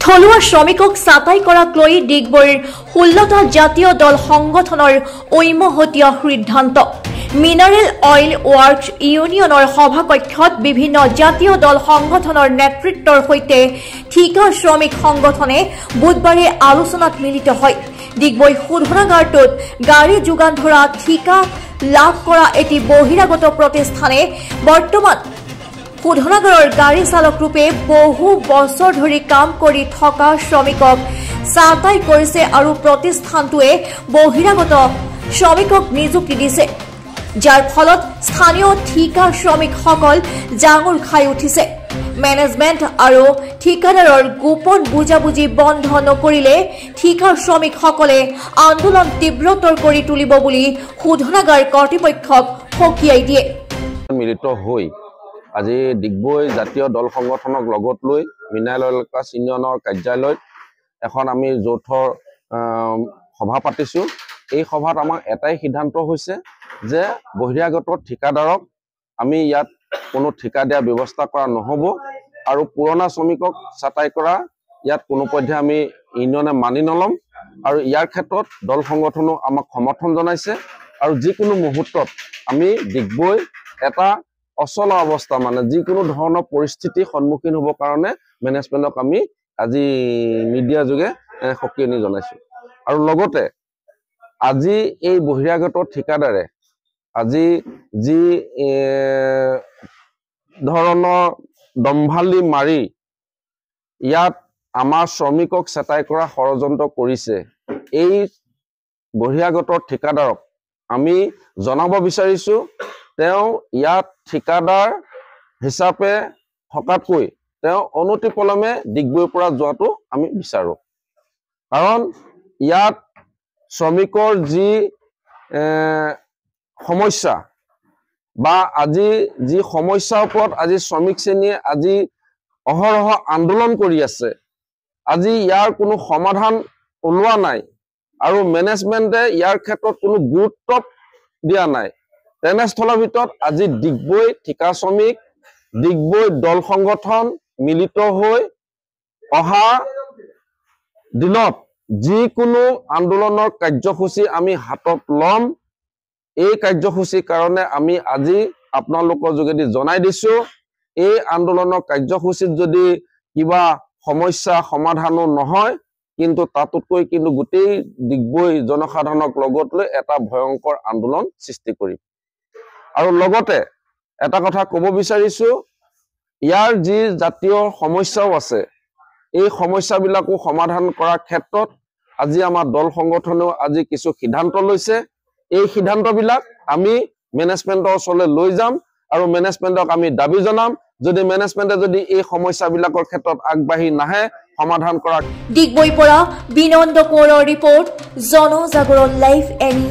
থলুৱা শ্ৰমিকক ছাঁটাই কৰাক লৈ ডিগবৈৰ 16টা জাতীয় দল সংগঠনৰ ঐমহতীয়া সিদ্ধান্ত মিনাৰেল অইল ৱৰ্কছ ইউনিয়নৰ সভাকক্ষত বিভিন্ন জাতীয় দল সংগঠনৰ নেতৃত্বৰ সৈতে ঠিকা শ্ৰমিক সংগঠনে বুধবাৰে আলোচনাত মিলিত হয় ডিগবৈ শোধনাগাৰটোত গাড়ী যোগান ধৰা ঠিকা লাভ কৰা এটি বহিৰাগত প্ৰতিষ্ঠানে বৰ্তমান শোধনাগাৰৰ গাড়ী চালক ৰূপে বহু বছৰ ধৰি কাম কৰি থকা শ্ৰমিকক ছাঁটাই কৰিছে আৰু প্ৰতিষ্ঠানটোৱে বহিৰাগত শ্ৰমিকক নিযুক্তি দিছে যাৰ ফলত স্থানীয় ঠিকা শ্ৰমিকসকল জাঙুৰ খাই উঠিছে মেনেজমেণ্ট আৰু ঠিকাদাৰৰ গোপন বুজাবুজি বন্ধ নকৰিলে ঠিকা শ্ৰমিকসকলে আন্দোলন তীব্ৰতৰ কৰি তুলিব বুলি শোধনাগাৰ কৰ্তৃপক্ষক সকীয়াই দিয়ে মিলিত হৈ আজি ডিগবৈ জাতীয় দল সংগঠনক লগত লৈ মিনাৰেল অইল ৱৰ্কছ ইউনিয়নৰ কাৰ্যালয়ত এখন আমি যৌথ সভা পাতিছো এই সভাত আমাৰ এটাই সিদ্ধান্ত হৈছে যে বহিৰাগত ঠিকাদাৰক আমি ইয়াত কোনো ঠিকা দিয়া ব্যৱস্থা কৰা নহব আৰু পুৰণা শ্ৰমিকক ছাঁটাই কৰা ইয়াত কোনো পধ্যে আমি ইউনিয়নে মানি নলম আৰু ইয়াৰ ক্ষেত্ৰত দল সংগঠনো আমাক সমৰ্থন জনাইছে আৰু যিকোনো মুহূৰ্তত আমি ডিগবৈ এটা অচল অৱস্থা মানে যিকোনো ধৰণৰ পৰিস্থিতি সন্মুখীন হ'ব কাৰণে মেনেজমেণ্টক আমি আজি মিডিয়া যোগে সকীয়নি জনাইছো আৰু লগতে আজি এই বহিৰাগত ঠিকাদাৰে আজি যি ধৰণৰ দম্ভালি মাৰি ইয়াত আমাৰ শ্ৰমিকক ছাঁটাই কৰা ষড়যন্ত্ৰ কৰিছে এই বহিৰাগত ঠিকাদাৰক আমি জনাব বিচাৰিছো তেওঁ ইয়াত ঠিকাদাৰ হিচাপে থকাতকৈ তেওঁ অনতিপলমে ডিগবৈৰ পৰা যোৱাটো আমি বিচাৰো কাৰণ ইয়াত শ্ৰমিকৰ যি সমস্যা বা আজি যি সমস্যাৰ ওপৰত আজি শ্ৰমিক শ্ৰেণীয়ে আজি অহৰহ আন্দোলন কৰি আছে আজি ইয়াৰ কোনো সমাধান ওলোৱা নাই আৰু মেনেজমেণ্টে ইয়াৰ ক্ষেত্ৰত কোনো গুৰুত্ব দিয়া নাই তেনেস্থলৰ ভিতৰত আজি ডিগবৈ ঠিকা শ্ৰমিক ডিগবৈ দল সংগঠন মিলিত হৈ অহা দিনত যিকোনো আন্দোলনৰ কাৰ্যসূচী আমি হাতত ল'ম এই কাৰ্যসূচীৰ কাৰণে আমি আজি আপোনালোকৰ যোগেদি জনাই দিছো এই আন্দোলনৰ কাৰ্যসূচীত যদি কিবা সমস্যা সমাধানো নহয় কিন্তু তাতকৈ কিন্তু গোটেই ডিগবৈ জনসাধাৰণক লগত লৈ এটা ভয়ংকৰ আন্দোলন সৃষ্টি কৰিম আৰু লগতে এটা কথা ক'ব বিচাৰিছো ইয়াৰ যি জাতীয় সমস্যাও আছে এই সমস্যাবিলাকো সমাধান কৰাৰ ক্ষেত্ৰত আজি আমাৰ দল সংগঠনেও আজি কিছু সিদ্ধান্ত লৈছে এই সিদ্ধান্তবিলাক আমি মেনেজমেণ্টৰ ওচৰলৈ লৈ যাম আৰু মেনেজমেণ্টক আমি দাবী জনাম যদি মেনেজমেণ্টে যদি এই সমস্যাবিলাকৰ ক্ষেত্ৰত আগবাঢ়ি নাহে সমাধান কৰা ডিগবৈৰ পৰা বিনন্দ কোঁৱৰৰ ৰিপৰ্ট জনজাগৰণ লাইভ এনি